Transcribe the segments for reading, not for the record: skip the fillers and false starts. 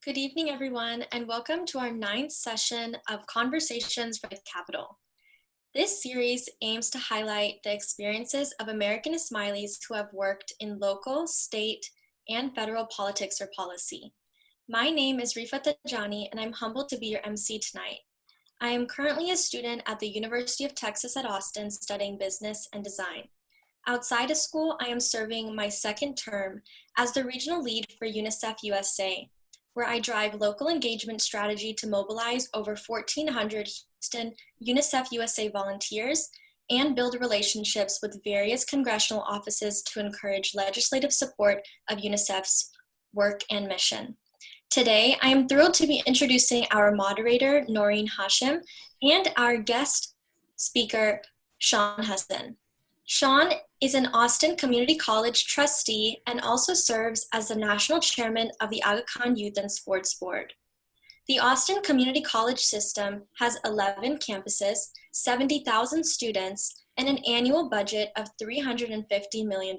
Good evening, everyone, and welcome to our ninth session of Conversations for the Capital. This series aims to highlight the experiences of American Ismailis who have worked in local, state, and federal politics or policy. My name is Rifa Tajani, and I'm humbled to be your MC tonight. I am currently a student at the University of Texas at Austin studying business and design. Outside of school, I am serving my second term as the regional lead for UNICEF USA, where I drive local engagement strategy to mobilize over 1,400 Houston UNICEF USA volunteers and build relationships with various congressional offices to encourage legislative support of UNICEF's work and mission. Today, I am thrilled to be introducing our moderator, Noreen Hashim, and our guest speaker, Sean Husson. Sean is an Austin Community College trustee and also serves as the national chairman of the Aga Khan Youth and Sports Board. The Austin Community College system has 11 campuses, 70,000 students, and an annual budget of $350 million.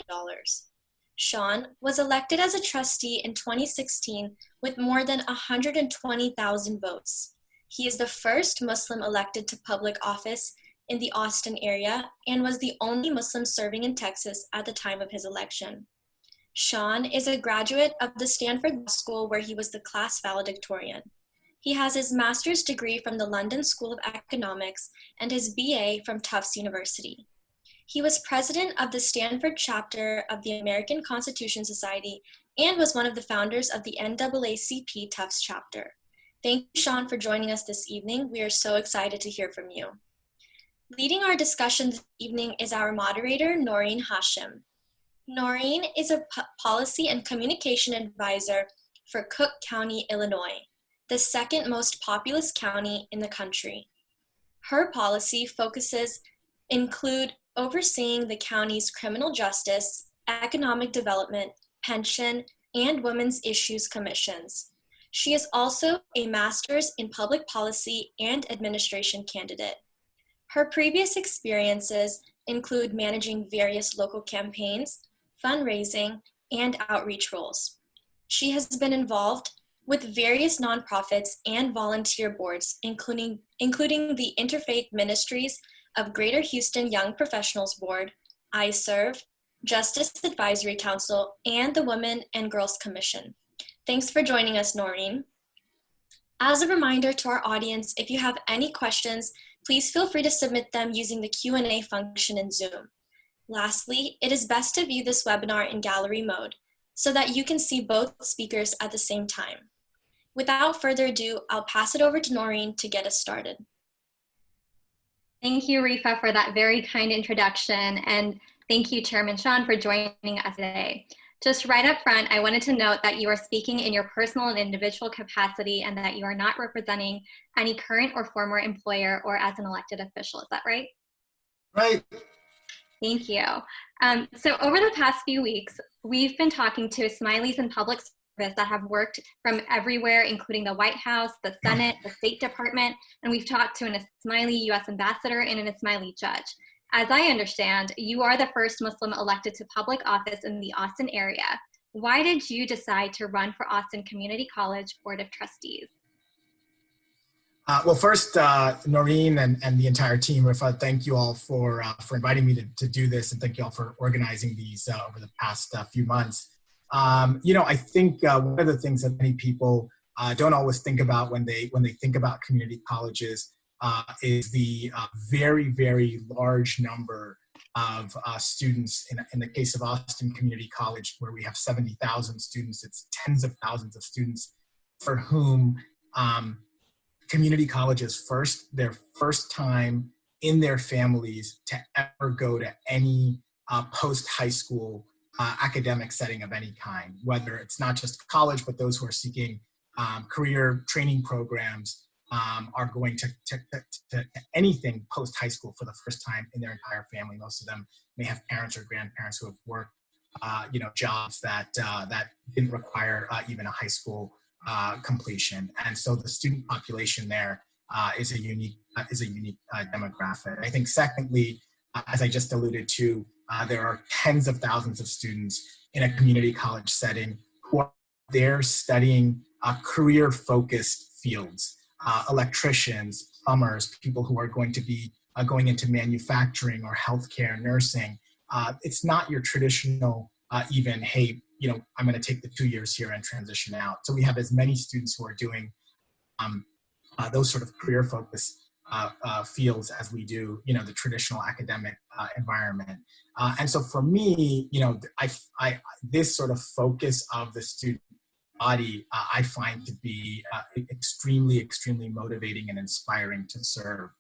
Sean was elected as a trustee in 2016 with more than 120,000 votes. He is the first Muslim elected to public office in the Austin area and was the only Muslim serving in Texas at the time of his election. Sean is a graduate of the Stanford Law School where he was the class valedictorian. He has his master's degree from the London School of Economics and his BA from Tufts University. He was president of the Stanford chapter of the American Constitution Society and was one of the founders of the NAACP Tufts chapter. Thank you, Sean, for joining us this evening. We are so excited to hear from you. Leading our discussion this evening is our moderator, Noreen Hashim. Noreen is a policy and communication advisor for Cook County, Illinois, the second most populous county in the country. Her policy focuses include overseeing the county's criminal justice, economic development, pension, and women's issues commissions. She is also a master's in public policy and administration candidate. Her previous experiences include managing various local campaigns, fundraising, and outreach roles. She has been involved with various nonprofits and volunteer boards, including the Interfaith Ministries of Greater Houston Young Professionals Board, iServe, Justice Advisory Council, and the Women and Girls Commission. Thanks for joining us, Noreen. As a reminder to our audience, if you have any questions, please feel free to submit them using the Q&A function in Zoom. Lastly, it is best to view this webinar in gallery mode so that you can see both speakers at the same time. Without further ado, I'll pass it over to Noreen to get us started. Thank you, Rifa, for that very kind introduction, and thank you, Chairman Sean, for joining us today. Just right up front, I wanted to note that you are speaking in your personal and individual capacity and that you are not representing any current or former employer or as an elected official. Is that right? Right. Thank you. So over the past few weeks, we've been talking to Ismailis in public service that have worked from everywhere, including the White House, the Senate, the State Department, and we've talked to an Ismaili U.S. ambassador and an Ismaili judge. As I understand, you are the first Muslim elected to public office in the Austin area. Why did you decide to run for Austin Community College Board of Trustees? Well, first, Noreen and the entire team, Rifa, thank you all for inviting me to do this, and thank you all for organizing these over the past few months. I think one of the things that many people don't always think about when they think about community colleges is the very, very large number of students. In the case of Austin Community College, where we have 70,000 students, it's tens of thousands of students for whom community college is their first time in their families to ever go to any post-high school academic setting of any kind, whether it's not just college, but those who are seeking career training programs are going to anything post-high school for the first time in their entire family. Most of them may have parents or grandparents who have worked jobs that didn't require even a high school completion. And so the student population there is a unique demographic. I think secondly, as I just alluded to, there are tens of thousands of students in a community college setting who are there studying career-focused fields, electricians, plumbers, people who are going to be going into manufacturing or healthcare, nursing. It's not your traditional even, hey, I'm going to take the 2 years here and transition out. So we have as many students who are doing those sort of career focused fields as we do, the traditional academic environment. And so for me, this sort of focus of the student body, I find to be extremely, extremely motivating and inspiring to serve.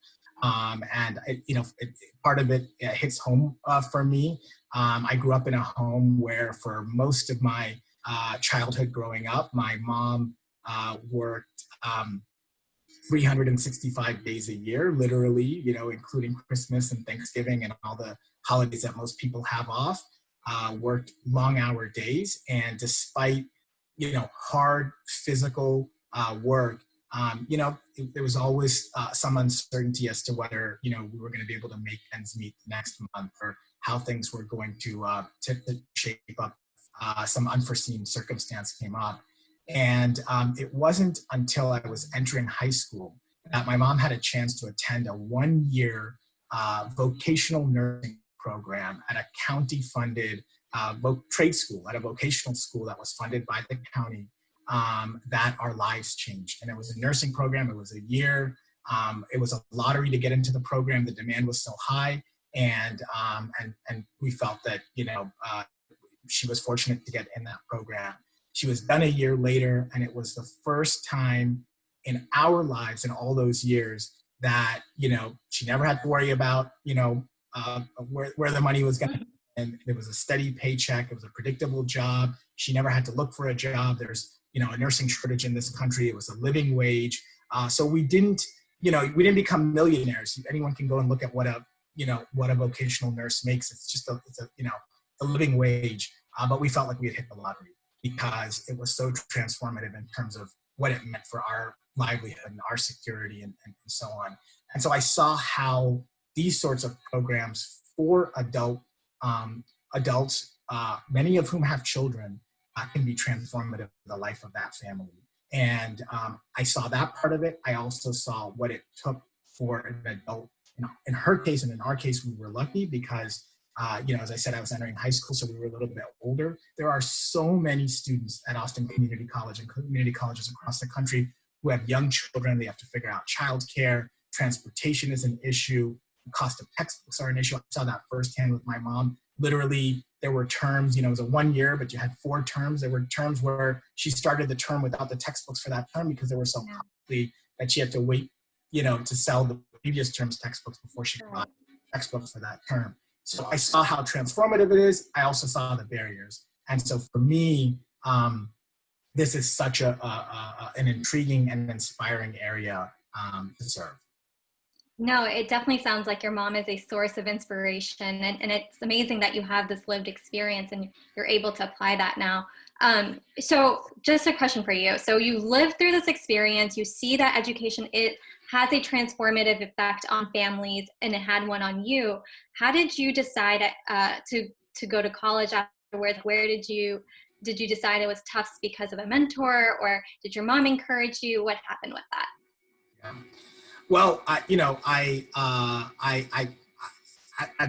Part of it hits home for me. I grew up in a home where for most of my childhood growing up, my mom worked 365 days a year, literally, including Christmas and Thanksgiving and all the holidays that most people have off, worked long hour days. And despite, hard physical work, there was always some uncertainty as to whether, we were going to be able to make ends meet next month, or how things were going to shape up. Some unforeseen circumstance came up. And it wasn't until I was entering high school that my mom had a chance to attend a 1-year vocational nursing program at a county-funded trade school, at a vocational school that was funded by the county, that our lives changed. And it was a nursing program. It was a year. It was a lottery to get into the program. The demand was so high. And we felt that, she was fortunate to get in that program. She was done a year later, and it was the first time in our lives in all those years that, she never had to worry about, where the money was going to, and it was a steady paycheck. It was a predictable job. She never had to look for a job. There's, a nursing shortage in this country. It was a living wage. So we didn't become millionaires. Anyone can go and look at what a vocational nurse makes. It's just a living wage. But we felt like we had hit the lottery, because it was so transformative in terms of what it meant for our livelihood and our security and so on. And so I saw how these sorts of programs for adults, many of whom have children, can be transformative for the life of that family. And I saw that part of it. I also saw what it took for an adult. In her case and in our case, we were lucky because as I said, I was entering high school, so we were a little bit older. There are so many students at Austin Community College and community colleges across the country who have young children. They have to figure out childcare. Transportation is an issue. The cost of textbooks are an issue. I saw that firsthand with my mom. Literally, there were terms, it was a 1 year, but you had 4 terms. There were terms where she started the term without the textbooks for that term because they were so costly that she had to wait, to sell the previous term's textbooks before she could buy textbooks for that term. So I saw how transformative it is. I also saw the barriers. And so for me, this is such an intriguing and inspiring area to serve. No, it definitely sounds like your mom is a source of inspiration, and it's amazing that you have this lived experience and you're able to apply that now. So just a question for you. So you lived through this experience, you see that education, it has a transformative effect on families, and it had one on you. How did you decide to go to college afterwards? Where did you decide it was tough because of a mentor, or did your mom encourage you? What happened with that? Yeah. Well, at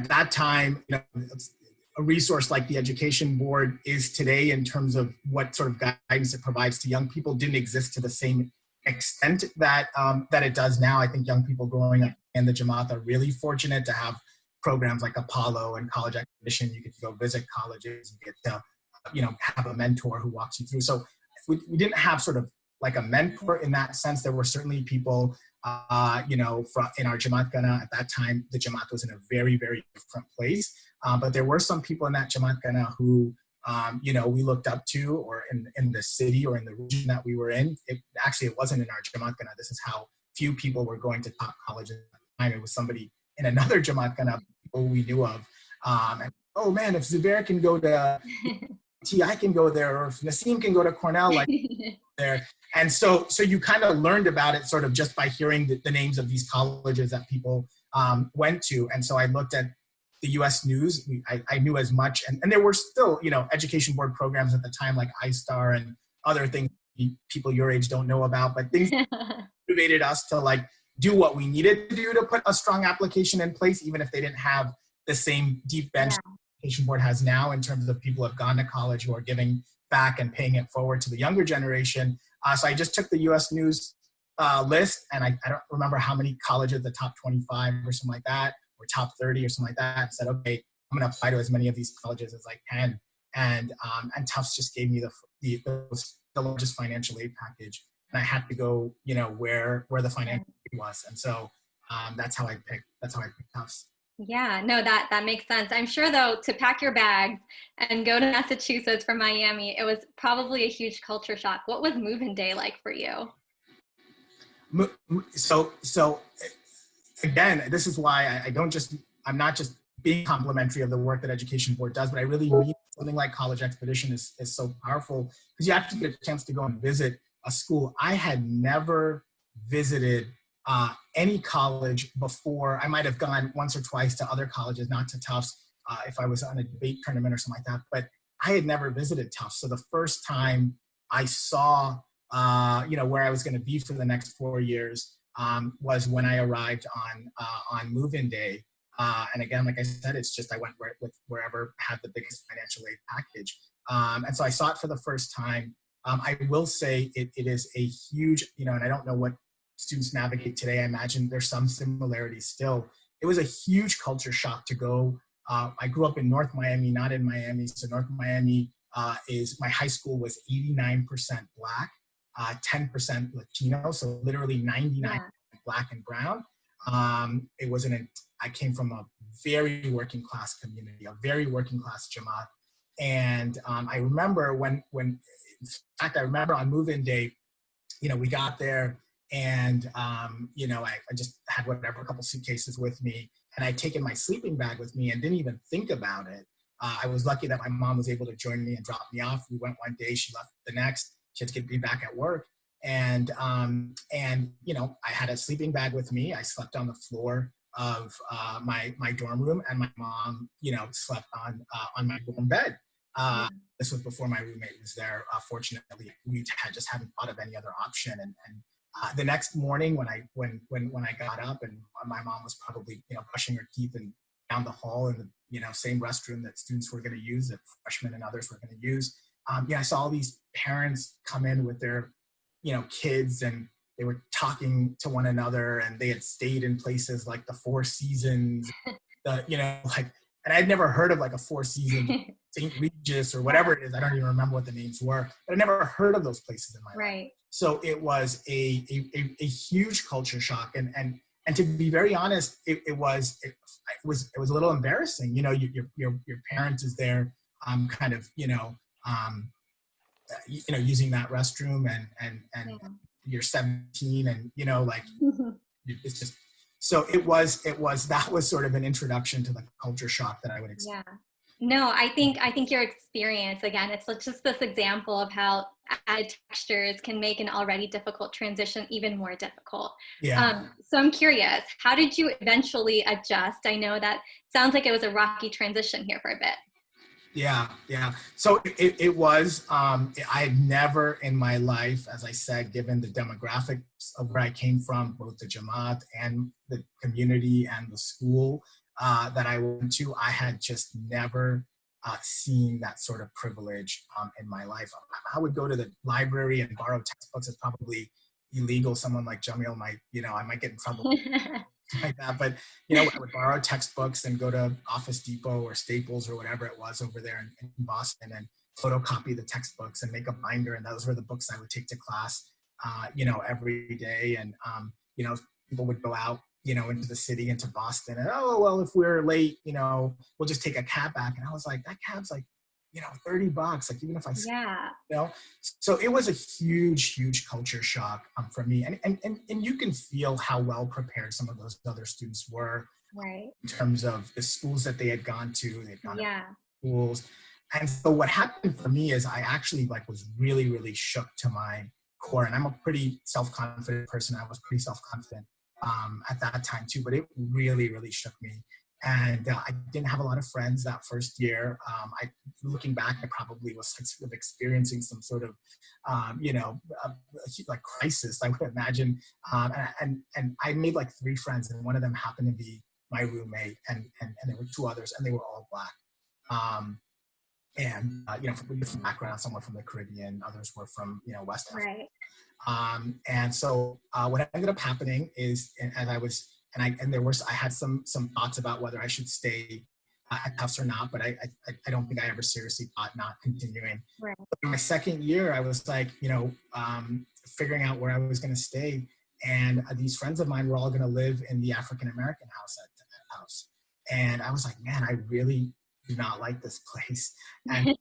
that time, a resource like the Education Board is today in terms of what sort of guidance it provides to young people didn't exist to the same extent that it does now. I think young people growing up in the Jamaat are really fortunate to have programs like Apollo and College Acquisition. You get to go visit colleges, you get to have a mentor who walks you through. So we didn't have sort of like a mentor in that sense. There were certainly people in our Jamaat Gana at that time. The Jamaat was in a very, very different place. But there were some people in that Jamaat Gana who, we looked up to, or in the city or in the region that we were in. It wasn't in our Jamaat Gana. This is how few people were going to top colleges at the time. It was somebody in another Jamaat Gana, people we knew of. And, oh man, if Zubair can go to T, I can go there, or if Nassim can go to Cornell, like there. And so you kind of learned about it sort of just by hearing the names of these colleges that people went to. And so I looked at the U.S. News. I knew as much. And there were still, education board programs at the time like iStar and other things people your age don't know about, but things motivated us to like do what we needed to do to put a strong application in place, even if they didn't have the same deep bench the education board has now in terms of people who have gone to college who are giving back and paying it forward to the younger generation. So I just took the US News list, and I don't remember how many colleges, the top 25 or something like that, or top 30 or something like that, and said, okay, I'm going to apply to as many of these colleges as I can. And Tufts just gave me the largest financial aid package, and I had to go, where the financial aid was, and so that's how I picked Tufts. Yeah, no, that makes sense. I'm sure though, to pack your bags and go to Massachusetts from Miami, it was probably a huge culture shock. What was move-in day like for you? So again, this is why I'm not just being complimentary of the work that Education Board does, but I really mean something like College Expedition is so powerful because you actually get a chance to go and visit a school. I had never visited any college before. I might have gone once or twice to other colleges, not to Tufts, if I was on a debate tournament or something like that, but I had never visited Tufts. So the first time I saw, where I was going to be for the next 4 years was when I arrived on move-in day. And again, like I said, it's just I went with wherever had the biggest financial aid package. And so I saw it for the first time. I will say it is a huge, and I don't know what students navigate today. I imagine there's some similarities still. It was a huge culture shock to go. I grew up in North Miami, not in Miami. So North Miami my high school was 89% Black, 10% Latino. So literally 99% Black and brown. I came from a very working class community, a very working class Jamaat. And I remember in fact, I remember on move-in day, we got there and, I just had a couple suitcases with me, and I'd taken my sleeping bag with me and didn't even think about it. I was lucky that my mom was able to join me and drop me off. We went one day, she left the next. She had to get me back at work. And I had a sleeping bag with me. I slept on the floor of my dorm room, and my mom, slept on my dorm bed. This was before my roommate was there. Fortunately, we just hadn't thought of any other option. And the next morning, when I got up, and my mom was probably brushing her teeth and down the hall in the same restroom that students were going to use, that freshmen and others were going to use. I saw all these parents come in with their kids, and they were talking to one another, and they had stayed in places like the Four Seasons, and I'd never heard of like a Four Seasons, St. Regis or whatever it is. I don't even remember what the names were, but I never heard of those places in my life. So it was a huge culture shock, and to be very honest, it was a little embarrassing. Your parent is there, using that restroom, and you're 17, and it's just, so that was sort of an introduction to the culture shock that I would expect. Yeah. No, I think your experience, again, it's just this example of how added textures can make an already difficult transition even more difficult. Yeah. So I'm curious, how did you eventually adjust? I know that sounds like it was a rocky transition here for a bit. Yeah. So it was, I had never in my life, as I said, given the demographics of where I came from, both the Jamaat and the community and the school that I went to, I had just never seen that sort of privilege in my life. I would go to the library and borrow textbooks. It's probably illegal. Someone like Jamil might, I might get in trouble. Like that, but I would borrow textbooks and go to Office Depot or Staples or whatever it was over there in Boston, and photocopy the textbooks and make a binder, and those were the books I would take to class every day. And people would go out into the city, into Boston, and if we're late, we'll just take a cab back. And I was like, that cab's like $30, like even if I so it was a huge culture shock for me, and you can feel how well prepared some of those other students were, in terms of the schools that they had gone to. They'd gone to schools, and so what happened for me is I actually was really shook to my core. And I'm a pretty self-confident person. I was pretty self-confident at that time too, but it really shook me. And I didn't have a lot of friends that first year. Looking back, I probably was sort of experiencing some sort of, like crisis, I would imagine. And I made like 3 friends, and one of them happened to be my roommate, and there were 2 others, and they were all Black. From different backgrounds. Some were from the Caribbean, others were from, West Africa. Right. And so what ended up happening is, and I had some thoughts about whether I should stay at Tufts or not, but I don't think I ever seriously thought not continuing. Right. But in my second year, I was like, figuring out where I was going to stay, and these friends of mine were all going to live in the African American house at house, and I was like, man, I really do not like this place, and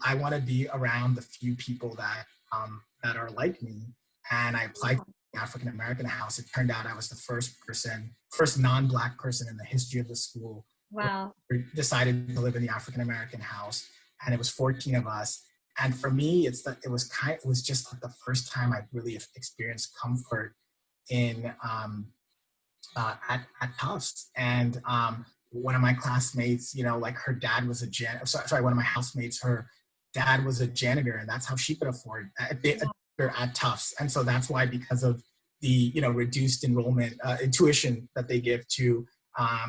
I want to be around the few people that are like me. And I applied to the African American house. It turned out I was the first non-Black person in the history of the school. Wow. Who decided to live in the African American house, and it was 14 of us. And for me, it was just like the first time I really experienced comfort in at Tufts. And one of my classmates, like her dad was one of my housemates, her dad was a janitor, and that's how she could afford at Tufts. And so that's why, because of the reduced enrollment tuition that they give to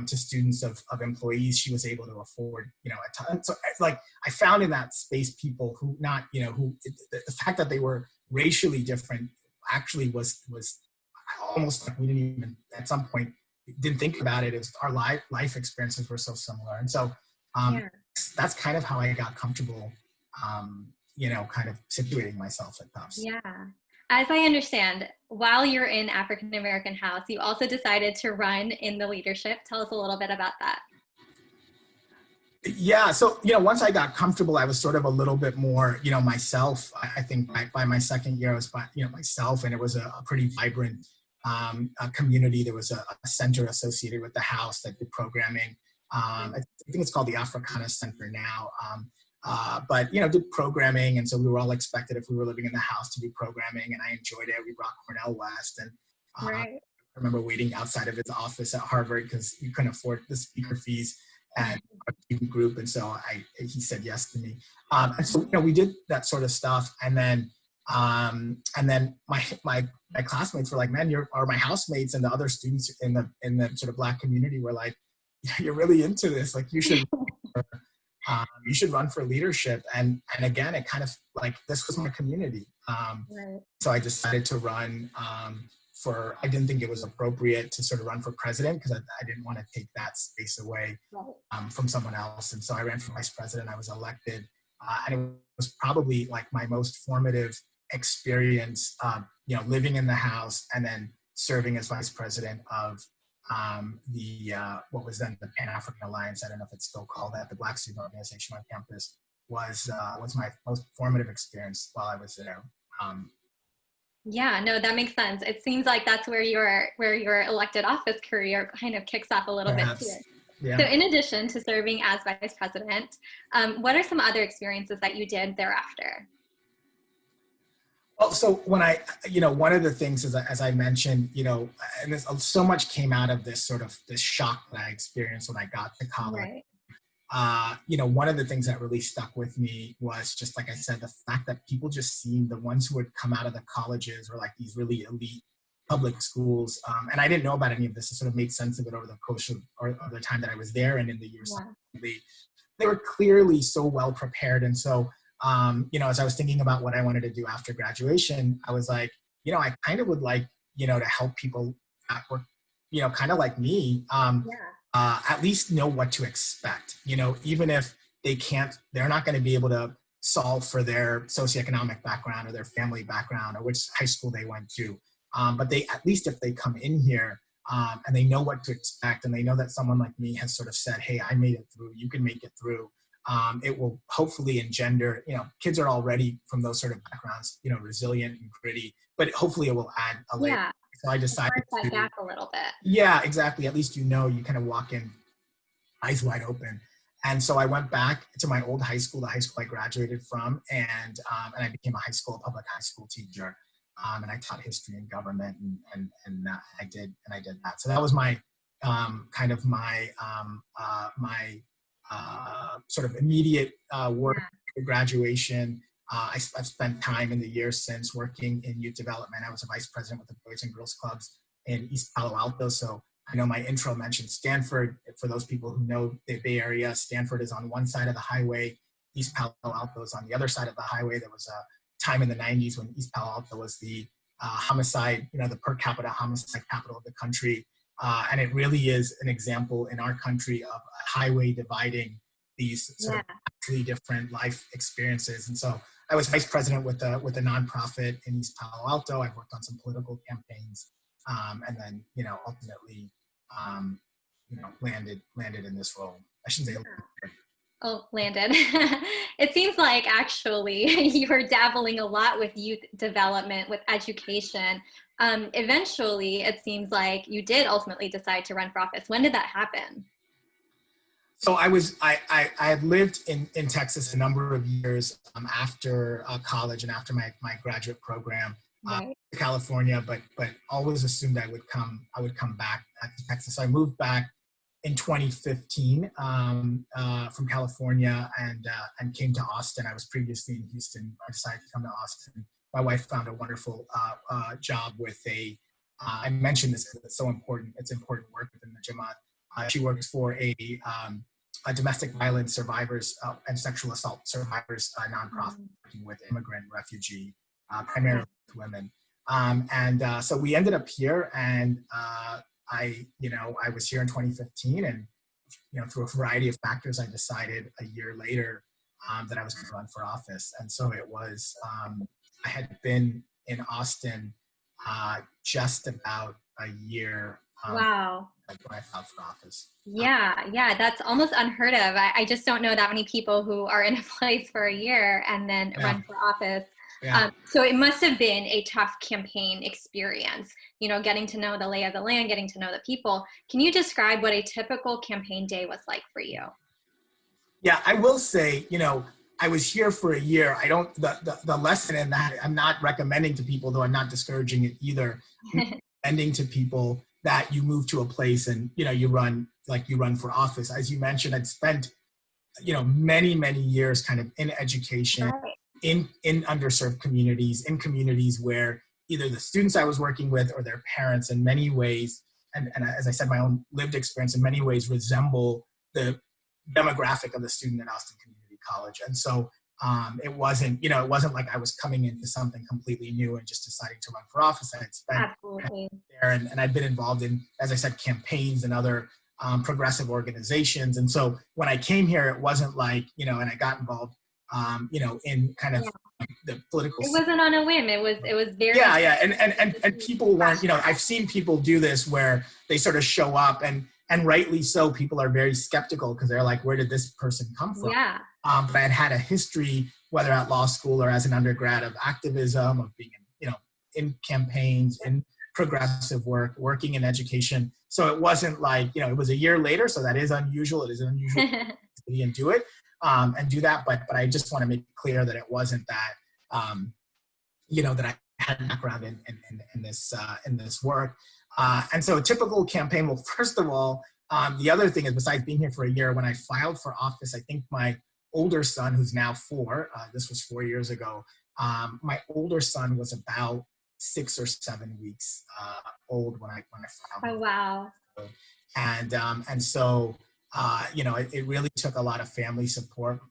students of employees, she was able to afford a ton. So like I found in that space people who the fact that they were racially different actually was almost like we didn't even at some point didn't think about it. As our life experiences were so similar. And so that's kind of how I got comfortable kind of situating myself at Tufts. Yeah. As I understand, while you're in African American House, you also decided to run in the leadership. Tell us a little bit about that. Yeah. So, once I got comfortable, I was sort of a little bit more, myself. I think by my second year, I was, myself, and it was a pretty vibrant community. There was a center associated with the house that did programming. I think it's called the Africana Center now. But did programming, and so we were all expected, if we were living in the house, to do programming, and I enjoyed it. We brought Cornell West, and Right. I remember waiting outside of his office at Harvard because we couldn't afford the speaker fees and our student group, and so he said yes to me. And so we did that sort of stuff, and then my classmates were like, man, or my housemates and the other students in the sort of Black community were like, you're really into this, like you should. You should run for leadership. And again, it kind of like, this was my community. Right. So I decided to run I didn't think it was appropriate to sort of run for president, because I didn't want to take that space away from someone else. And so I ran for vice president. I was elected. And it was probably like my most formative experience, living in the house and then serving as vice president of what was then the Pan-African Alliance. I don't know if it's still called that, the Black student organization on campus, was my most formative experience while I was there. Yeah, no, that makes sense. It seems like that's where your elected office career kind of kicks off a little bit too. Yeah. So in addition to serving as vice president, what are some other experiences that you did thereafter? Well, so when one of the things is, as I mentioned, and so much came out of this shock that I experienced when I got to college. Right. One of the things that really stuck with me was just, like I said, the fact that people just seemed, the ones who would come out of the colleges or like these really elite public schools. And I didn't know about any of this. I sort of made sense of it over the course of the time that I was there and in the years. Yeah. They were clearly so well prepared. And so, as I was thinking about what I wanted to do after graduation, I was like, I kind of would like, to help people that were, kind of like me, at least know what to expect, even if they're not going to be able to solve for their socioeconomic background or their family background or which high school they went to. But at least if they come in here and they know what to expect and they know that someone like me has sort of said, hey, I made it through, you can make it through. It will hopefully engender, kids are already from those sort of backgrounds, resilient and gritty, but hopefully it will add a layer. Yeah. So I decided that gap a little bit. Yeah, exactly. At least, you kind of walk in eyes wide open. And so I went back to my old high school, the high school I graduated from, and I became a public high school teacher. And I taught history and government, and I did that. So that was my kind of sort of immediate work for graduation. I've spent time in the years since working in youth development. I was a vice president with the Boys and Girls Clubs in East Palo Alto. So I know my intro mentioned Stanford. For those people who know the Bay Area, Stanford is on one side of the highway. East Palo Alto is on the other side of the highway. There was a time in the 90s when East Palo Alto was the homicide, the per capita homicide capital of the country. And it really is an example in our country of a highway dividing these sort of totally different life experiences. And so I was vice president with a nonprofit in East Palo Alto. I've worked on some political campaigns, and then ultimately landed in this role. I shouldn't say. Oh, landed. It seems like actually you were dabbling a lot with youth development, with education. Eventually, it seems like you did ultimately decide to run for office. When did that happen? So I had lived in Texas a number of years after college and after my graduate program to California, but always assumed I would come back to Texas. So I moved back in 2015 from California and came to Austin. I was previously in Houston. I decided to come to Austin. My wife found a wonderful job with I mentioned this because it's so important. It's important work within the Jamaat. She works for a domestic violence survivors and sexual assault survivors nonprofit working with immigrant, refugee, primarily women. So we ended up here, and I was here in 2015, and through a variety of factors, I decided a year later that I was going to run for office. And so it was, I had been in Austin just about a year. Wow. When I filed for office. Yeah, that's almost unheard of. I just don't know that many people who are in a place for a year and then run for office. Yeah. So it must have been a tough campaign experience, getting to know the lay of the land, getting to know the people. Can you describe what a typical campaign day was like for you? Yeah, I will say, I was here for a year. The lesson in that, I'm not recommending to people, though I'm not discouraging it either, recommending to people that you move to a place and, you run for office. As you mentioned, I'd spent, many, many years kind of in education, in underserved communities, in communities where either the students I was working with or their parents in many ways, and as I said, my own lived experience in many ways resemble the demographic of the student at Austin Community College. And so it wasn't like I was coming into something completely new and just deciding to run for office. I had spent there and I'd been involved in, as I said, campaigns and other progressive organizations. And so when I came here, it wasn't like, and I got involved, in kind of the political. It wasn't on a whim. It was very. Yeah. And people weren't, I've seen people do this where they sort of show up and rightly so, people are very skeptical because they're like, where did this person come from? Yeah. But I had a history, whether at law school or as an undergrad, of activism, of being in campaigns, in progressive work, working in education. So it wasn't like, it was a year later. So that is unusual. It is unusual and do it and do that. But I just want to make it clear that it wasn't that, that I had a background in this work. And so a typical campaign, well, first of all, the other thing is, besides being here for a year, when I filed for office, I think my older son, who's now 4, this was 4 years ago, my older son was about 6 or 7 weeks old when I filed. Oh, wow. And so, it really took a lot of family support,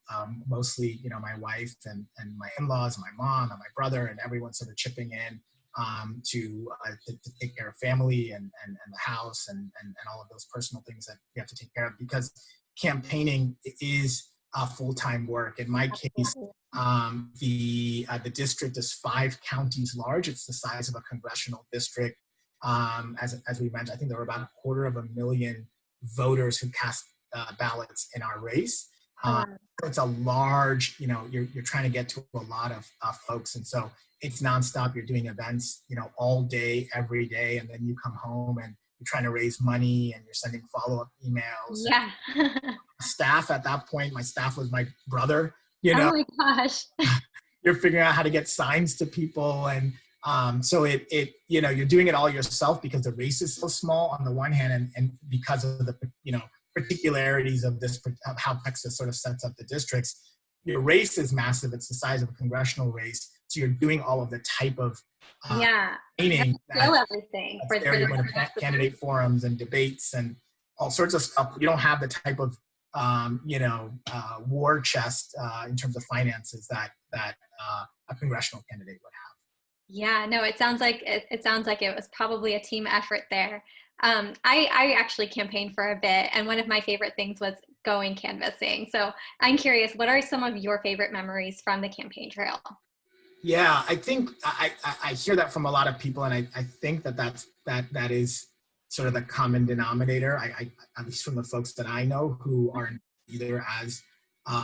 mostly, my wife and my in-laws, my mom and my brother, and everyone sort of chipping in to take care of family and the house and all of those personal things that you have to take care of, because campaigning is full-time work. In my case, the district is 5 counties large. It's the size of a congressional district. As we mentioned, I think there were about 250,000 voters who cast ballots in our race. It's a large, you're trying to get to a lot of folks. And so it's nonstop. You're doing events, all day, every day. And then you come home and you're trying to raise money and you're sending follow-up emails. Yeah. Staff at that point, my staff was my brother, Oh my gosh. You're figuring out how to get signs to people. And So you're doing it all yourself because the race is so small on the one hand, and because of the, particularities of of how Texas sort of sets up the districts. Your race is massive. It's the size of a congressional race. So you're doing all of the type of training everything that's there. You're going to the candidate forums and debates and all sorts of stuff. You don't have the type of war chest in terms of finances that a congressional candidate would have. Yeah, no, it sounds like it was probably a team effort there. I actually campaigned for a bit, and one of my favorite things was going canvassing. So I'm curious, what are some of your favorite memories from the campaign trail? Yeah, I think I hear that from a lot of people, and I think that is sort of the common denominator. I at least from the folks that I know who are either as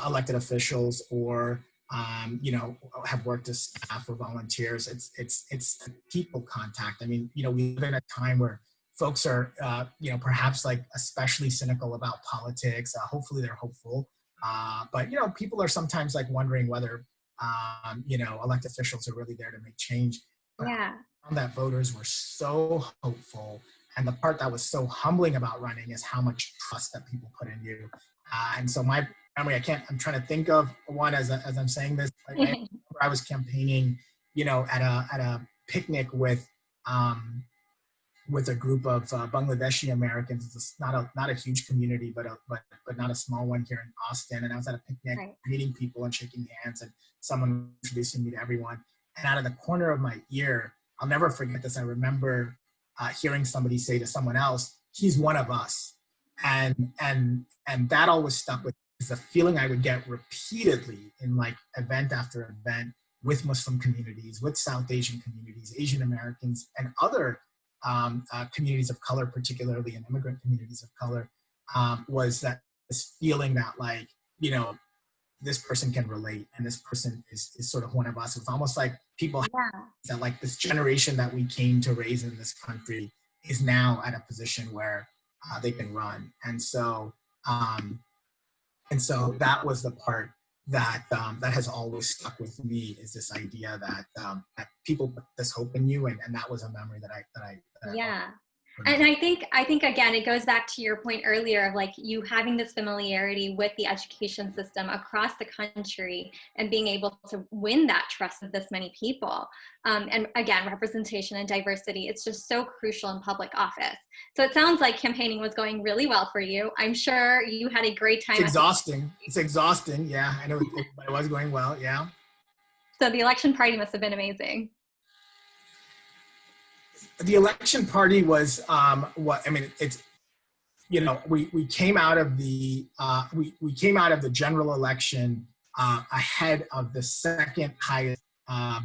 elected officials or have worked as staff or volunteers. It's people contact. I mean, we live in a time where folks are, perhaps like especially cynical about politics. Hopefully they're hopeful. But people are sometimes like wondering whether, elected officials are really there to make change. But yeah. I found that voters were so hopeful. And the part that was so humbling about running is how much trust that people put in you. And so my memory, I'm trying to think of one as I'm saying this. I was campaigning, at a picnic with a group of Bangladeshi Americans. It's not a huge community, but not a small one here in Austin. And I was at a picnic, right, meeting people and shaking hands, and someone introducing me to everyone. And out of the corner of my ear, I'll never forget this. I remember hearing somebody say to someone else, "He's one of us," and that always stuck with me. It's the feeling I would get repeatedly in like event after event with Muslim communities, with South Asian communities, Asian Americans, and other communities of color, particularly in immigrant communities of color, was that this feeling that like, this person can relate and this person is sort of one of us. It's almost like people that like this generation that we came to raise in this country is now at a position where they can run. And so that was the part that that has always stuck with me, is this idea that people put this hope in you, and that was a memory that I And I think again, it goes back to your point earlier of like you having this familiarity with the education system across the country and being able to win that trust of this many people. And again, representation and diversity, it's just so crucial in public office. So it sounds like campaigning was going really well for you. I'm sure you had a great time. It's exhausting. Yeah, I know, but it was going well. Yeah. So the election party must have been amazing. The election party was it's, we came out of the we came out of the general election ahead of the second highest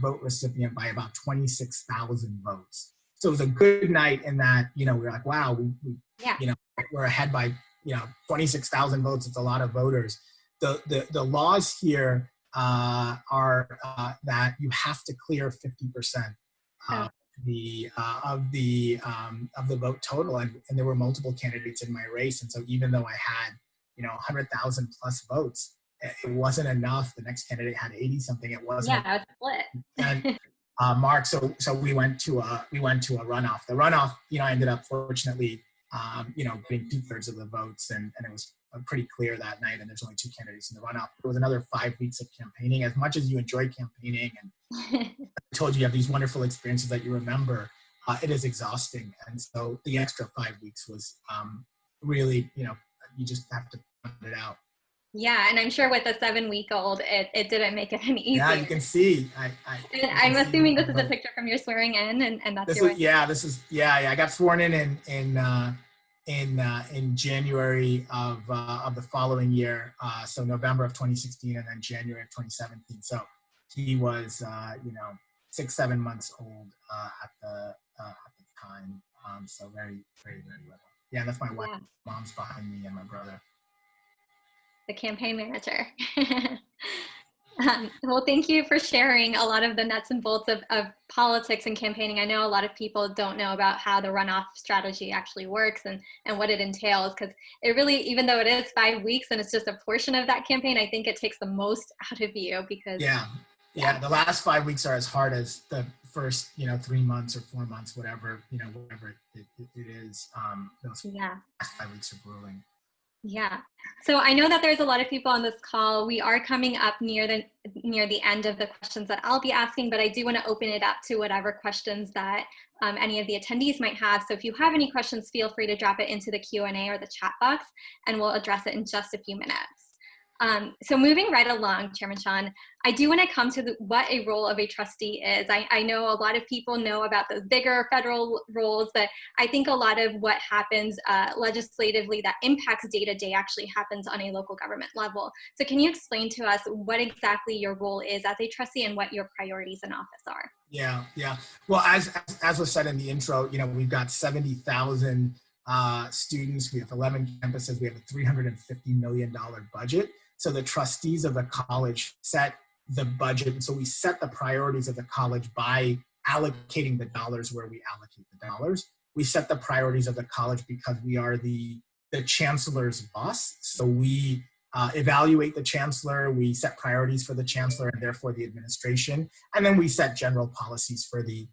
vote recipient by about 26,000 votes. So it was a good night in that, we were like, wow, we're ahead by 26,000 votes. It's a lot of voters. The laws here are that you have to clear 50% of the vote total, and there were multiple candidates in my race, and so even though I had 100,000 plus votes, it wasn't enough. The next candidate had 80 something. It wasn't. Yeah, it was split. And Mark, so we went to a runoff. The runoff, I ended up fortunately getting 2/3 of the votes, and it was pretty clear that night, and there's only 2 candidates in the runoff. It was another 5 weeks of campaigning. As much as you enjoy campaigning, and I told you have these wonderful experiences that you remember, it is exhausting. And so the extra 5 weeks was really, you just have to put it out. Yeah, and I'm sure with a 7-week-old, it didn't make it any easier. Yeah, you can see. I'm assuming this is a picture from your swearing in, and that's I got sworn in January of the following year, so November of 2016, and then January of 2017. So he was 6-7 months old at the time. So very, very, very little. Yeah, that's my wife. Mom's behind me, and my brother. The campaign manager. Well, thank you for sharing a lot of the nuts and bolts of politics and campaigning. I know a lot of people don't know about how the runoff strategy actually works and what it entails, because it really, even though it is 5 weeks and it's just a portion of that campaign, I think it takes the most out of you because Yeah, the last 5 weeks are as hard as the first, 3 months or 4 months, whatever, whatever it is. Those Yeah. last 5 weeks are grueling. Yeah. So I know that there's a lot of people on this call. We are coming up near the end of the questions that I'll be asking, but I do want to open it up to whatever questions that any of the attendees might have. So if you have any questions, feel free to drop it into the Q&A or the chat box, and we'll address it in just a few minutes. So moving right along, Chairman Sean, I do want to come to what a role of a trustee is. I know a lot of people know about those bigger federal roles, but I think a lot of what happens legislatively that impacts day-to-day actually happens on a local government level. So can you explain to us what exactly your role is as a trustee and what your priorities in office are? Yeah. Well, as was said in the intro, we've got 70,000 students. We have 11 campuses. We have a $350 million budget. So the trustees of the college set the budget. And so we set the priorities of the college by allocating the dollars where we allocate the dollars. We set the priorities of the college because we are the chancellor's boss. So we evaluate the chancellor, we set priorities for the chancellor and therefore the administration, and then we set general policies for the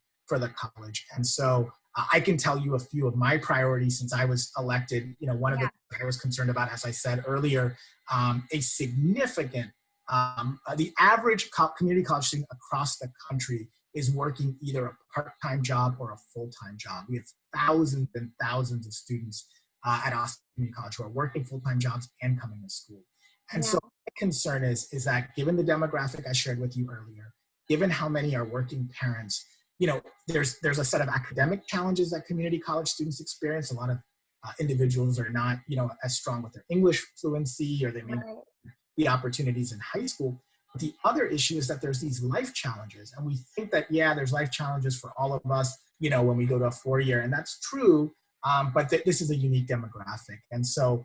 college. And so I can tell you a few of my priorities since I was elected. One of the things I was concerned about, as I said earlier, a significant, the average community college student across the country is working either a part-time job or a full-time job. We have thousands and thousands of students at Austin Community College who are working full-time jobs and coming to school. And so my concern is that given the demographic I shared with you earlier, given how many are working parents, there's a set of academic challenges that community college students experience. A lot of individuals are not, as strong with their English fluency, or they may not have the opportunities in high school. But the other issue is that there's these life challenges. And we think that, there's life challenges for all of us, when we go to a 4-year, and that's true. But this is a unique demographic. And so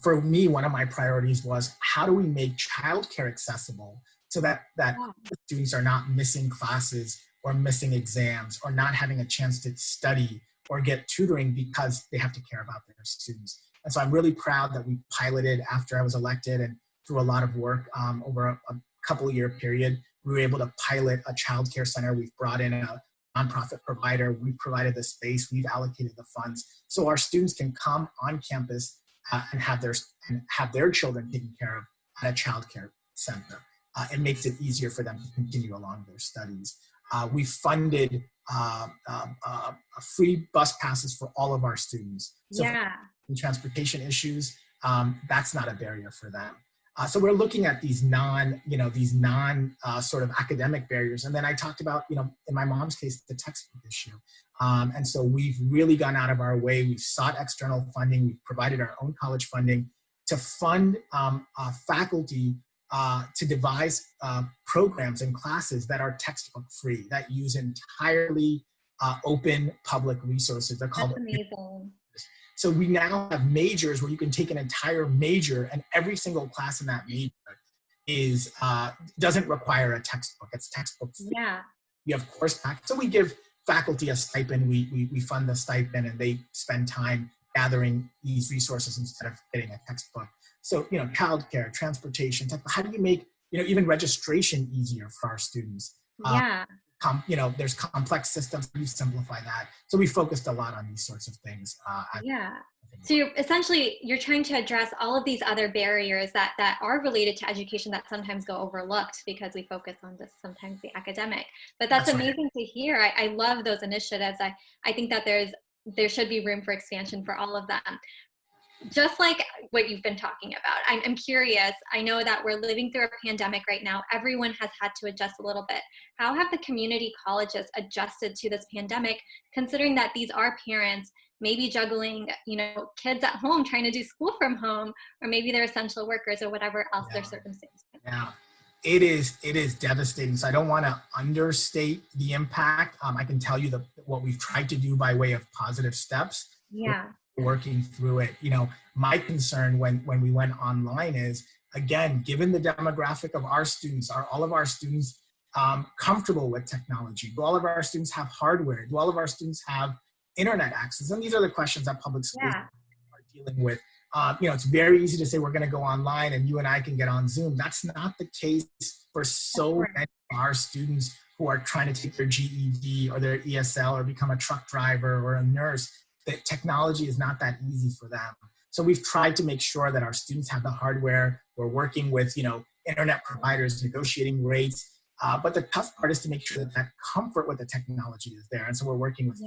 for me, one of my priorities was, how do we make childcare accessible so that students are not missing classes or missing exams or not having a chance to study or get tutoring because they have to care about their students. And so I'm really proud that we piloted after I was elected, and through a lot of work over a couple-year period, we were able to pilot a childcare center. We've brought in a nonprofit provider. We've provided the space. We've allocated the funds so our students can come on campus and have their children taken care of at a childcare center. It makes it easier for them to continue along their studies. We funded free bus passes for all of our students. So for transportation issues, that's not a barrier for them. So we're looking at these non sort of academic barriers. And then I talked about, in my mom's case, the textbook issue. And so we've really gone out of our way. We've sought external funding. We've provided our own college funding to fund faculty to devise programs and classes that are textbook free, that use entirely open public resources. They're called amazing. So we now have majors where you can take an entire major, and every single class in that major is doesn't require a textbook. It's textbook free. We have course packs. So we give faculty a stipend. We fund the stipend, and they spend time gathering these resources instead of getting a textbook. So, childcare, transportation, how do you make, even registration easier for our students? There's complex systems. You simplify that. So we focused a lot on these sorts of things. So you're trying to address all of these other barriers that are related to education that sometimes go overlooked because we focus on just sometimes the academic. But that's amazing to hear. I love those initiatives. I think that there should be room for expansion for all of them. Just like what you've been talking about, I'm curious. I know that we're living through a pandemic right now. Everyone has had to adjust a little bit. How have the community colleges adjusted to this pandemic, considering that these are parents maybe juggling, kids at home, trying to do school from home, or maybe they're essential workers or whatever else their circumstances? It is devastating. So I don't want to understate the impact. I can tell you what we've tried to do by way of positive steps. Working through it. My concern when we went online is, again, given the demographic of our students, are all of our students comfortable with technology? Do all of our students have hardware? Do all of our students have internet access? And these are the questions that public schools are dealing with It's very easy to say we're going to go online and you and I can get on Zoom. That's not the case for so many of our students who are trying to take their GED or their ESL or become a truck driver or a nurse. That technology is not that easy for them. So we've tried to make sure that our students have the hardware. We're working with, internet providers, negotiating rates. But the tough part is to make sure that that comfort with the technology is there. And so we're working with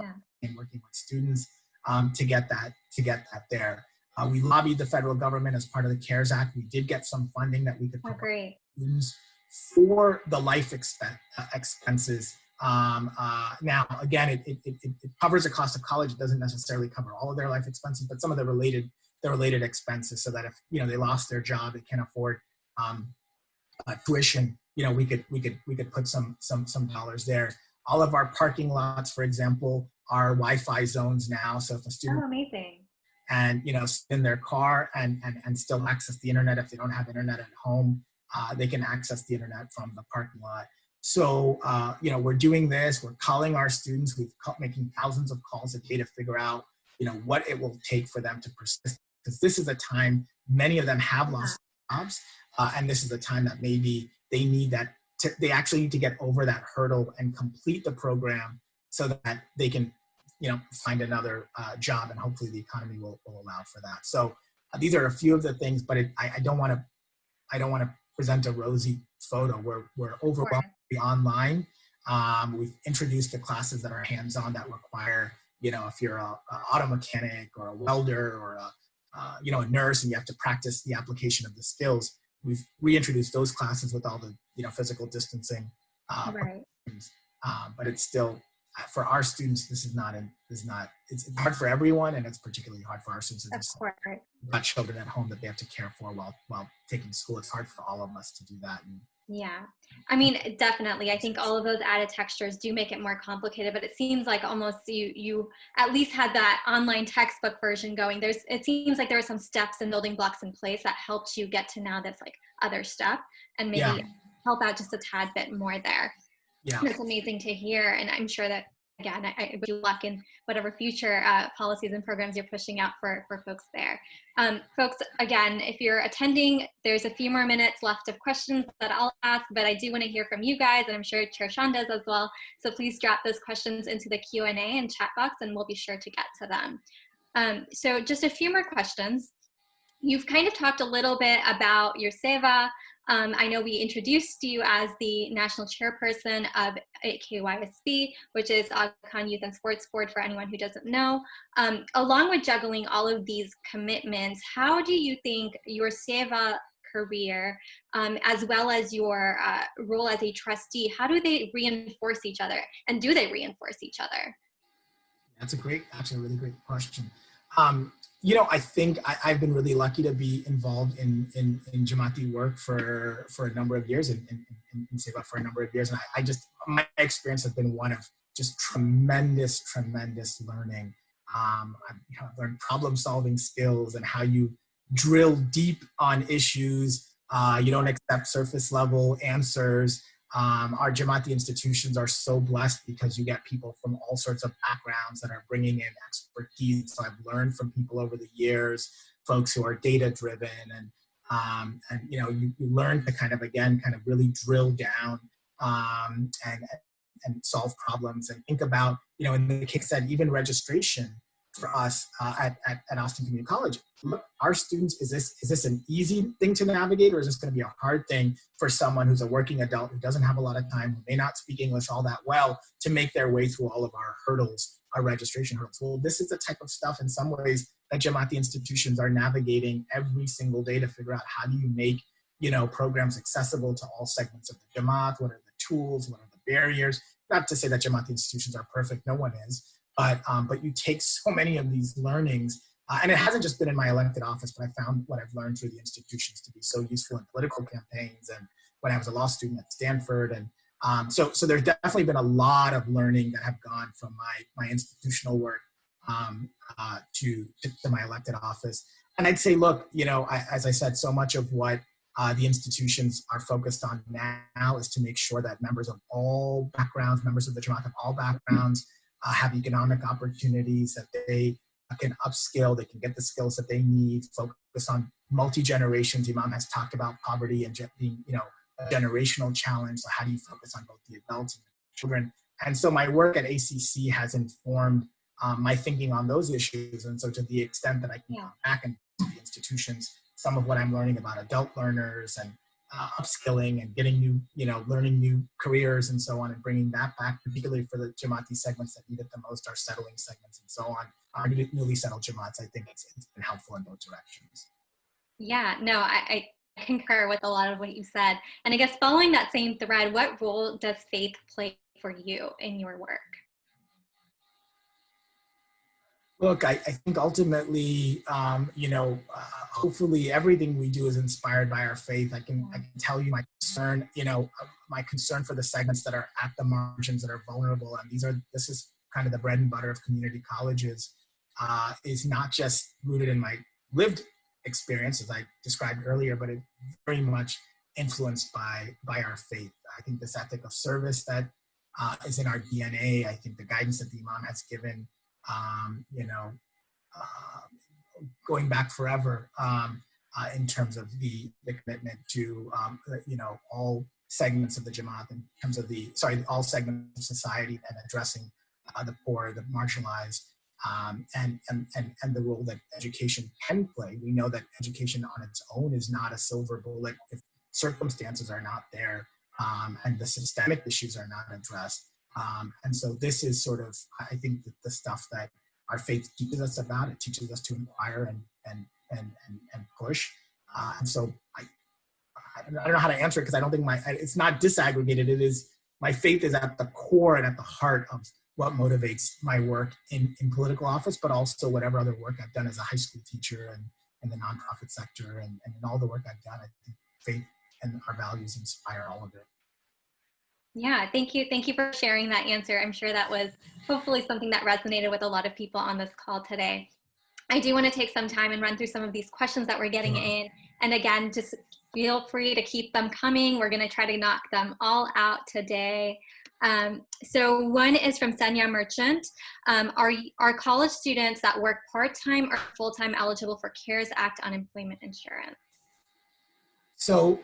students to get that there. We lobbied the federal government as part of the CARES Act. We did get some funding that we could provide students for the life expenses. Now, again, it covers the cost of college. It doesn't necessarily cover all of their life expenses, but some of the related expenses, so that if they lost their job, they can't afford tuition. We could put some dollars there. All of our parking lots, for example, are Wi-Fi zones now. So if a student and in their car and still access the internet, if they don't have internet at home, they can access the internet from the parking lot. So we're doing this. We're calling our students. Making thousands of calls a day to figure out what it will take for them to persist, because this is a time many of them have lost jobs, and this is a time that maybe they need that. They actually need to get over that hurdle and complete the program so that they can find another job, and hopefully the economy will allow for that. So these are a few of the things, but I don't want to present a rosy photo. We're overwhelmingly online. We've introduced the classes that are hands-on that require, if you're a auto mechanic or a welder or a nurse and you have to practice the application of the skills, we've reintroduced those classes with all the physical distancing. But it's still, for our students, it's hard for everyone, and it's particularly hard for our students. We've got children at home that they have to care for while taking school. It's hard for all of us to do that. I mean, definitely. I think all of those added textures do make it more complicated, but it seems like almost you at least had that online textbook version going. It seems like there are some steps and building blocks in place that helped you get to now this other step, and maybe help out just a tad bit more there. It's amazing to hear, and I'm sure that, again, I wish you luck in whatever future policies and programs you're pushing out for folks there. Folks, again, if you're attending, there's a few more minutes left of questions that I'll ask, but I do want to hear from you guys, and I'm sure Chair Sean does as well. So please drop those questions into the Q&A and chat box, and we'll be sure to get to them. So just a few more questions. You've kind of talked a little bit about your SEVA. I know we introduced you as the national chairperson of KYSB, which is Aga Khan Youth and Sports Board, for anyone who doesn't know. Along with juggling all of these commitments, how do you think your SEVA career, as well as your role as a trustee, how do they reinforce each other? And do they reinforce each other? That's actually a really great question. I think I've been really lucky to be involved in Jamaati work for a number of years, and in SEVA for a number of years. And my experience has been one of just tremendous learning. I've learned problem-solving skills and how you drill deep on issues. You don't accept surface-level answers. Our Jamaati institutions are so blessed because you get people from all sorts of backgrounds that are bringing in expertise. So I've learned from people over the years, folks who are data-driven, and you learn to kind of really drill down and solve problems and think about, in the case that even registration for us at Austin Community College. Look, our students, is this an easy thing to navigate, or is this going to be a hard thing for someone who's a working adult who doesn't have a lot of time, who may not speak English all that well, to make their way through all of our hurdles, our registration hurdles? Well, this is the type of stuff in some ways that Jamaati institutions are navigating every single day to figure out, how do you make programs accessible to all segments of the Jamaat? What are the tools? What are the barriers? Not to say that Jamaati institutions are perfect, no one is. But you take so many of these learnings, and it hasn't just been in my elected office, but I found what I've learned through the institutions to be so useful in political campaigns and when I was a law student at Stanford. And so there's definitely been a lot of learning that have gone from my institutional work to my elected office. And I'd say, look, as I said, so much of what the institutions are focused on now is to make sure that members of all backgrounds, members of the Jamaat of all backgrounds, have economic opportunities, that they can upskill, they can get the skills that they need, focus on multi-generations. Imam has talked about poverty and being, a generational challenge. So how do you focus on both the adults and the children? And so my work at ACC has informed my thinking on those issues. And so to the extent that I can come back into the institutions, some of what I'm learning about adult learners and upskilling and getting new, learning new careers and so on, and bringing that back, particularly for the Jamaati segments that need it the most, our settling segments and so on, our newly settled Jamaats. I think it's been helpful in both directions. Yeah, no, I concur with a lot of what you said. And I guess following that same thread, what role does faith play for you in your work? Look, I think ultimately, hopefully everything we do is inspired by our faith. I can tell you my concern for the segments that are at the margins, that are vulnerable, and this is kind of the bread and butter of community colleges, is not just rooted in my lived experience, as I described earlier, but it's very much influenced by our faith. I think this ethic of service that is in our DNA. I think the guidance that the Imam has given, going back forever, in terms of the commitment to, all segments of the Jamaat, in terms of all segments of society, and addressing the poor, the marginalized, and the role that education can play. We know that education on its own is not a silver bullet if circumstances are not there, and the systemic issues are not addressed. And so this is sort of, I think, the stuff that our faith teaches us about. It teaches us to inquire and push. And so I don't know how to answer it, because I don't think it's not disaggregated. It is, my faith is at the core and at the heart of what motivates my work in political office, but also whatever other work I've done as a high school teacher and in the nonprofit sector, and in all the work I've done. I think faith and our values inspire all of it. Yeah, thank you. Thank you for sharing that answer. I'm sure that was hopefully something that resonated with a lot of people on this call today. I do want to take some time and run through some of these questions that we're getting in. And again, just feel free to keep them coming. We're going to try to knock them all out today. So one is from Senya Merchant. Are college students that work part-time or full-time eligible for CARES Act unemployment insurance? So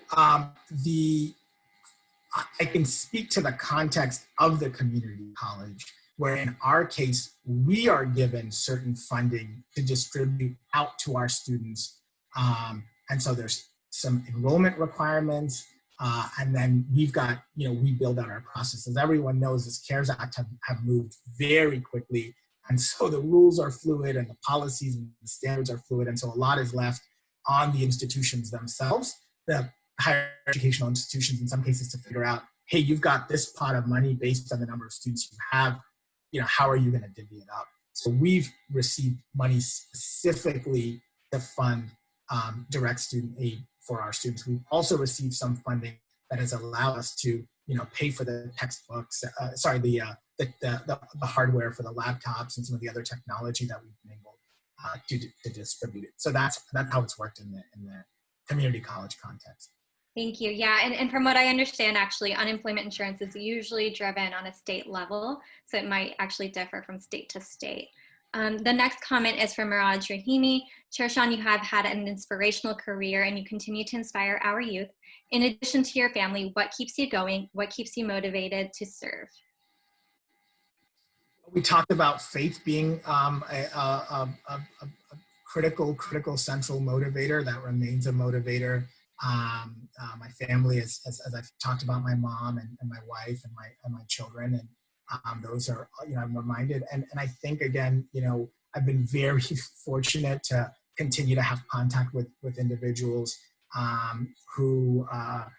I can speak to the context of the community college, where in our case, we are given certain funding to distribute out to our students. And so there's some enrollment requirements, and then we've got, we build out our processes. Everyone knows this CARES Act have moved very quickly. And so the rules are fluid and the policies and the standards are fluid. And so a lot is left on the institutions themselves, the higher educational institutions in some cases, to figure out, hey, you've got this pot of money based on the number of students you have, how are you going to divvy it up? So we've received money specifically to fund direct student aid for our students. We've also received some funding that has allowed us to, pay for the textbooks, the hardware for the laptops and some of the other technology that we've been able to distribute it. So that's how it's worked in the community college context. Thank you. Yeah, and from what I understand, actually, unemployment insurance is usually driven on a state level, so it might actually differ from state to state. The next comment is from Miraj Rahimi. Chershan, you have had an inspirational career and you continue to inspire our youth. In addition to your family, what keeps you going? What keeps you motivated to serve? We talked about faith being a critical central motivator that remains a motivator. My family, as I've talked about, my mom and my wife and my children, and those are, I'm reminded, and I think, again, I've been very fortunate to continue to have contact with individuals who are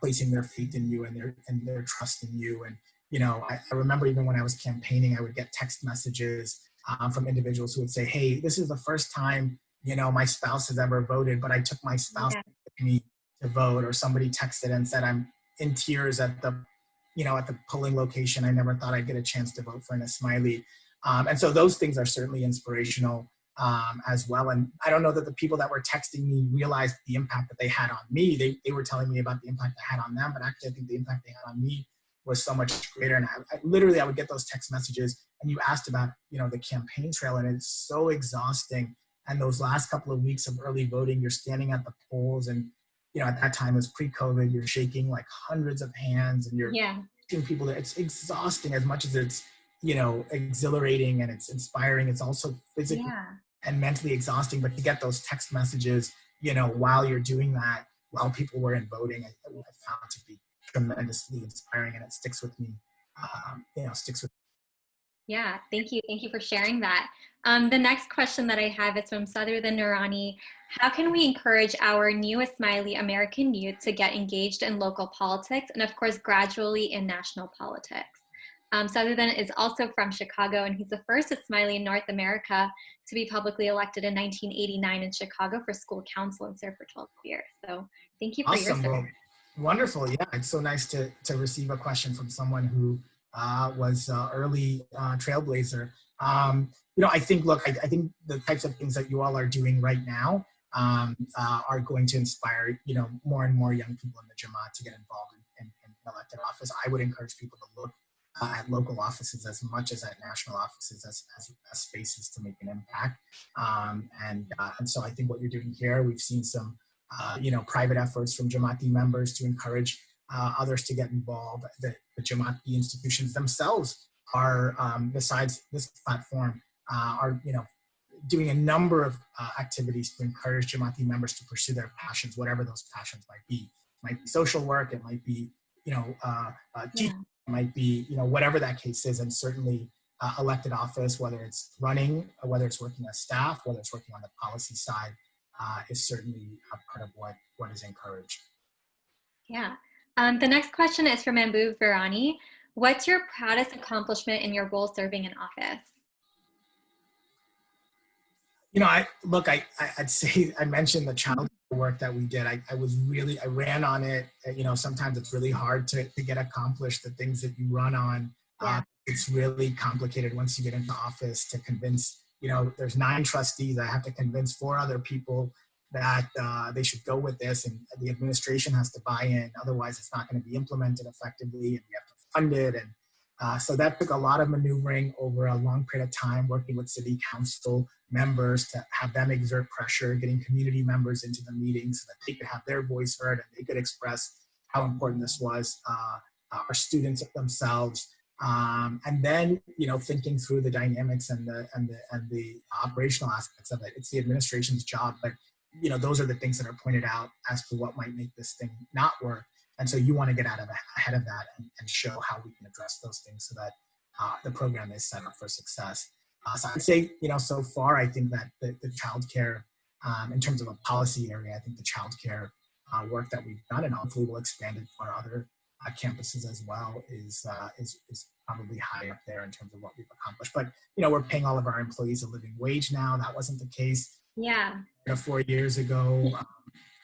placing their faith in you and their trust in you. And I remember even when I was campaigning, I would get text messages from individuals who would say, hey, this is the first time my spouse has ever voted, but I took my spouse with me to vote. Or somebody texted and said, I'm in tears at the polling location. I never thought I'd get a chance to vote for an Ismaili. And so those things are certainly inspirational as well. And I don't know that the people that were texting me realized the impact that they had on me. They were telling me about the impact I had on them, but actually I think the impact they had on me was so much greater. And I literally, I would get those text messages, and you asked about, the campaign trail, and it's so exhausting. And those last couple of weeks of early voting, you're standing at the polls, and, at that time it was pre-COVID, you're shaking like hundreds of hands, and you're seeing people that it's exhausting as much as it's, exhilarating and it's inspiring. It's also physically and mentally exhausting. But to get those text messages, while you're doing that, while people were in voting, I found to be tremendously inspiring, and it sticks with me. Yeah, thank you. Thank you for sharing that. The next question that I have is from Sadruddin Nurani. How can we encourage our new Smiley American youth to get engaged in local politics and, of course, gradually in national politics? Sadruddin is also from Chicago, and he's the first Smiley in North America to be publicly elected in 1989 in Chicago for school council and served for 12 years. So thank you for your service. Well, wonderful. Yeah, it's so nice to receive a question from someone who was early trailblazer. I think, look, I think the types of things that you all are doing right now are going to inspire, more and more young people in the Jamaat to get involved in elected office. I would encourage people to look at local offices as much as at national offices as spaces to make an impact. And so I think what you're doing here, we've seen some, private efforts from Jamaati members to encourage others to get involved. The Jamaati institutions themselves are, besides this platform, are, doing a number of activities to encourage Jamaati members to pursue their passions, whatever those passions might be. It might be social work, it might be, teaching, it might be, whatever that case is, and certainly elected office, whether it's running, whether it's working as staff, whether it's working on the policy side, is certainly a part of what is encouraged. Yeah. The next question is from Ambu Virani. What's your proudest accomplishment in your role serving in office? I'd say I mentioned the child work that we did. I ran on it. Sometimes it's really hard to get accomplished, the things that you run on. It's really complicated once you get into office to convince, there's 9 trustees. I have to convince 4 other people that they should go with this, and the administration has to buy in. Otherwise, it's not going to be implemented effectively, and we have to fund it. And so that took a lot of maneuvering over a long period of time, working with city council members to have them exert pressure, getting community members into the meetings so that they could have their voice heard and they could express how important this was, our students themselves. And then, thinking through the dynamics and the operational aspects of it. It's the administration's job, but those are the things that are pointed out as to what might make this thing not work. And so you want to get ahead of that and show how we can address those things so that the program is set up for success. So I'd say, so far, I think that the childcare, in terms of a policy area, I think the childcare work that we've done, and hopefully we'll expand it for other campuses as well, is probably high up there in terms of what we've accomplished. But, we're paying all of our employees a living wage now. That wasn't the case 4 years ago.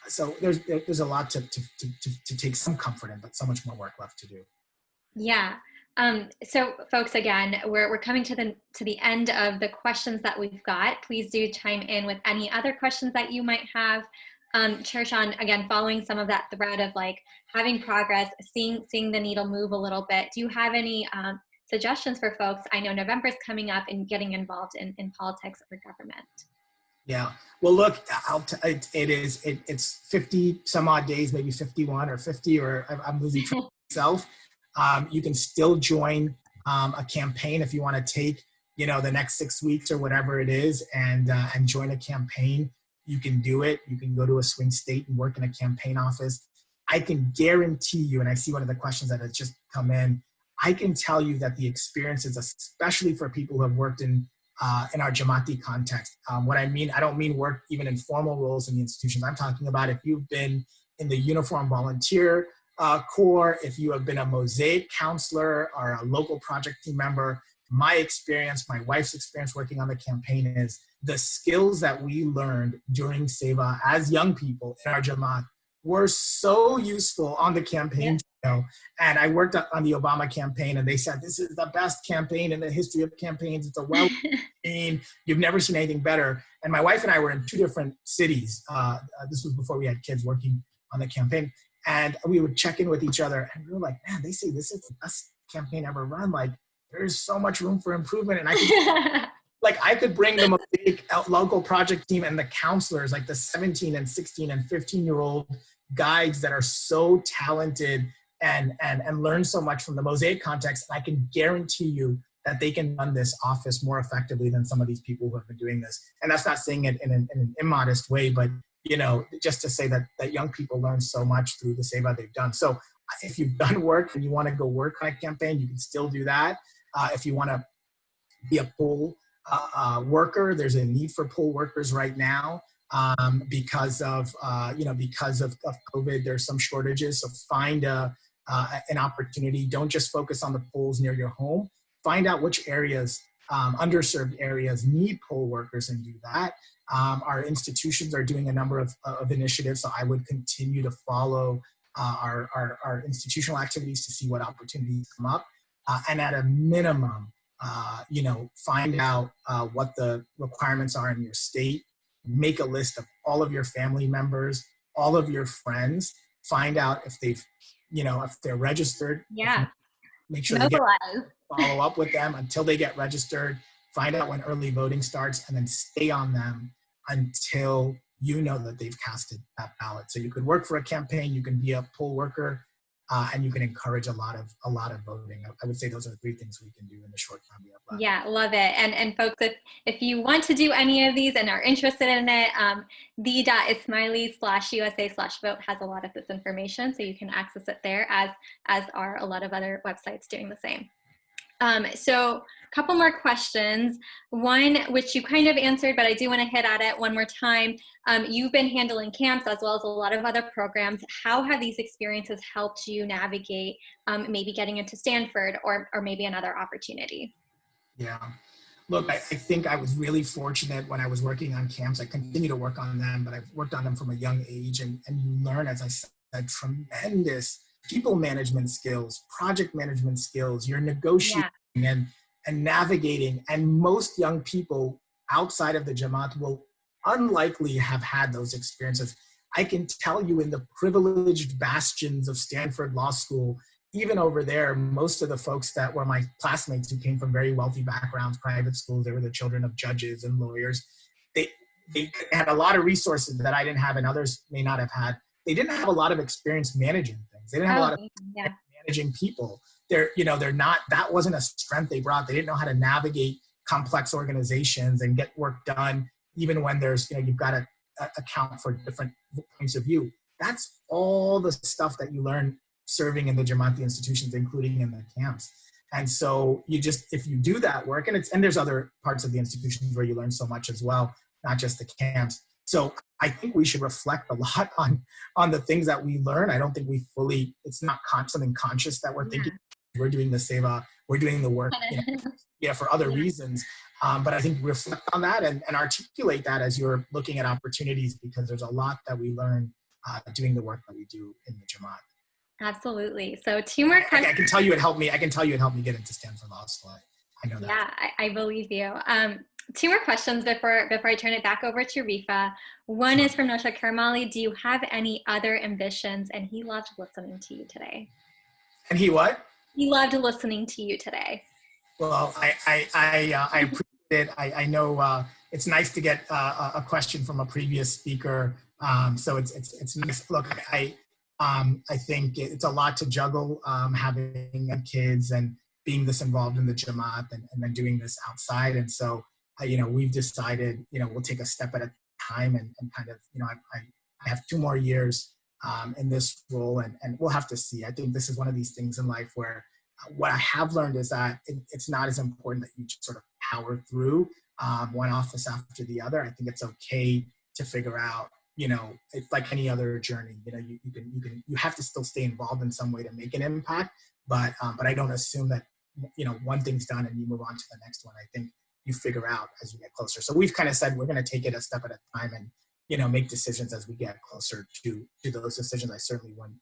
So there's a lot to take some comfort in, but so much more work left to do. Yeah. So folks, again, we're coming to the end of the questions that we've got. Please do chime in with any other questions that you might have. Chershan, again, following some of that thread of like having progress, seeing the needle move a little bit. Do you have any suggestions for folks? I know November's coming up and getting involved in politics or government. Yeah. Well, look, it's 50 some odd days, maybe 51 or 50, or I'm losing track myself. You can still join a campaign if you want to take, the next 6 weeks or whatever it is, and join a campaign. You can do it. You can go to a swing state and work in a campaign office. I can guarantee you, and I see one of the questions that has just come in, I can tell you that the experiences, especially for people who have worked in our Jamaati context. What I mean, I don't mean work even in formal roles in the institutions. I'm talking about if you've been in the uniform volunteer corps, if you have been a mosaic counselor or a local project team member. My experience, my wife's experience working on the campaign is the skills that we learned during Seva as young people in our Jamaat were so useful on the campaign trail. And I worked on the Obama campaign, and they said, this is the best campaign in the history of campaigns. It's a campaign. You've never seen anything better. And my wife and I were in 2 different cities. This was before we had kids, working on the campaign. And we would check in with each other, and we were like, man, they say this is the best campaign ever run. Like, there's so much room for improvement. And I could bring them a big local project team and the counselors, like the 17 and 16 and 15-year-old guides that are so talented and learn so much from the Mosaic context. And I can guarantee you that they can run this office more effectively than some of these people who have been doing this. And that's not saying it in an immodest way, but just to say that young people learn so much through the SEVA they've done. So if you've done work and you want to go work on a campaign, you can still do that. If you want to be a poll worker, there's a need for poll workers right now because of COVID. There's some shortages. So find an opportunity. Don't just focus on the polls near your home. Find out which areas, underserved areas, need poll workers and do that. Our institutions are doing a number of initiatives, so I would continue to follow our institutional activities to see what opportunities come up. And at a minimum, find out what the requirements are in your state. Make a list of all of your family members, all of your friends. Find out if if they're registered. Yeah. Make sure they follow up with them until they get registered. Find out when early voting starts, and then stay on them until you know that they've casted that ballot. So you could work for a campaign, you can be a poll worker, and you can encourage a lot of voting. I would say those are 3 things we can do in the short time we have left. Yeah, love it. And folks, if you want to do any of these and are interested in it, the.ismaili/USA/vote has a lot of this information, so you can access it there, as are a lot of other websites doing the same. So a couple more questions. One, which you kind of answered, but I do want to hit at it one more time. You've been handling camps as well as a lot of other programs. How have these experiences helped you navigate maybe getting into Stanford or maybe another opportunity? Yeah. Look, I think I was really fortunate when I was working on camps. I continue to work on them, but I've worked on them from a young age. And you learn, as I said, tremendous people management skills, project management skills, you're negotiating and navigating. And most young people outside of the Jamaat will unlikely have had those experiences. I can tell you, in the privileged bastions of Stanford Law School, even over there, most of the folks that were my classmates who came from very wealthy backgrounds, private schools, they were the children of judges and lawyers. They had a lot of resources that I didn't have and others may not have had. They didn't have a lot of experience managing things. They didn't have a lot of managing people. They're not, that wasn't a strength they brought. They didn't know how to navigate complex organizations and get work done, even when there's, you've got to account for different points of view. That's all the stuff that you learn serving in the Jamaati institutions, including in the camps. And so if you do that work, and there's other parts of the institutions where you learn so much as well, not just the camps. So I think we should reflect a lot on the things that we learn. I don't think it's not something conscious that we're thinking. We're doing the seva, we're doing the work for other reasons. But I think reflect on that and articulate that as you're looking at opportunities, because there's a lot that we learn doing the work that we do in the Jamaat. Absolutely. So 2 more questions. I can tell you it helped me get into Stanford Law School. I know that. Yeah, I believe you. 2 more questions before I turn it back over to Rifa. One is from Nosha Karamali. Do you have any other ambitions? And he loved listening to you today. And he what? He loved listening to you today. Well, I appreciate it. I know it's nice to get a question from a previous speaker. So it's nice. Look, I think it's a lot to juggle, having kids and being this involved in the Jamaat and then doing this outside. And so, we've decided, we'll take a step at a time and kind of, I have 2 more years in this role and we'll have to see. I think this is one of these things in life where what I have learned is that it's not as important that you just sort of power through one office after the other. I think it's okay to figure out, it's like any other journey. You have to still stay involved in some way to make an impact, but I don't assume that, one thing's done and you move on to the next one. I think you figure out as you get closer. So we've kind of said we're going to take it a step at a time and, make decisions as we get closer to those decisions. I certainly wouldn't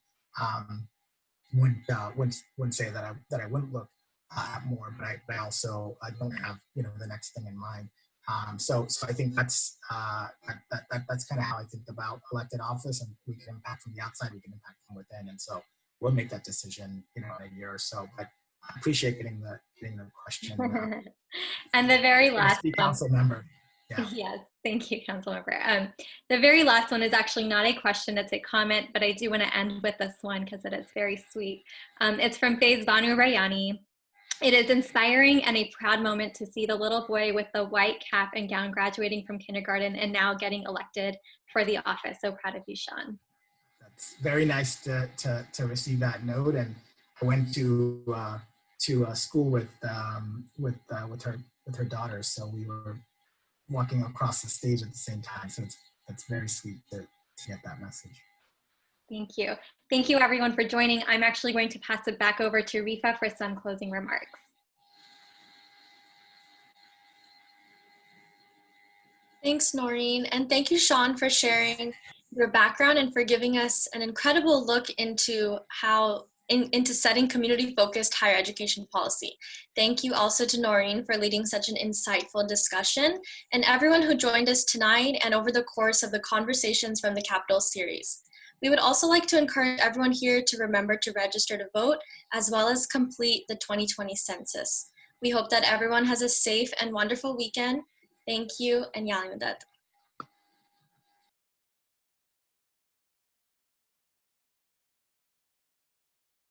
say that I wouldn't look at more, but I also don't have, the next thing in mind. So I think that's that's kind of how I think about elected office, and we can impact from the outside, we can impact from within, and so we'll make that decision, in a year or so. But I appreciate getting the question. And the very last Trustee one. council member. Yeah. Yes, thank you, Councilmember. The very last one is actually not a question, it's a comment, but I do want to end with this one because it is very sweet. It's from Faiz Banu Rayani. It is inspiring and a proud moment to see the little boy with the white cap and gown graduating from kindergarten and now getting elected for the office. So proud of you, Sean. That's very nice to receive that note. And I went to school with her daughter, so we were walking across the stage at the same time. So it's very sweet to get that message. Thank you. Thank you everyone for joining. I'm actually going to pass it back over to Rifa for some closing remarks. Thanks, Noreen. And thank you, Sean, for sharing your background and for giving us an incredible look into into setting community-focused higher education policy. Thank you also to Noreen for leading such an insightful discussion, and everyone who joined us tonight and over the course of the Conversations from the Capitol series. We would also like to encourage everyone here to remember to register to vote, as well as complete the 2020 census. We hope that everyone has a safe and wonderful weekend. Thank you, and Yalimudad.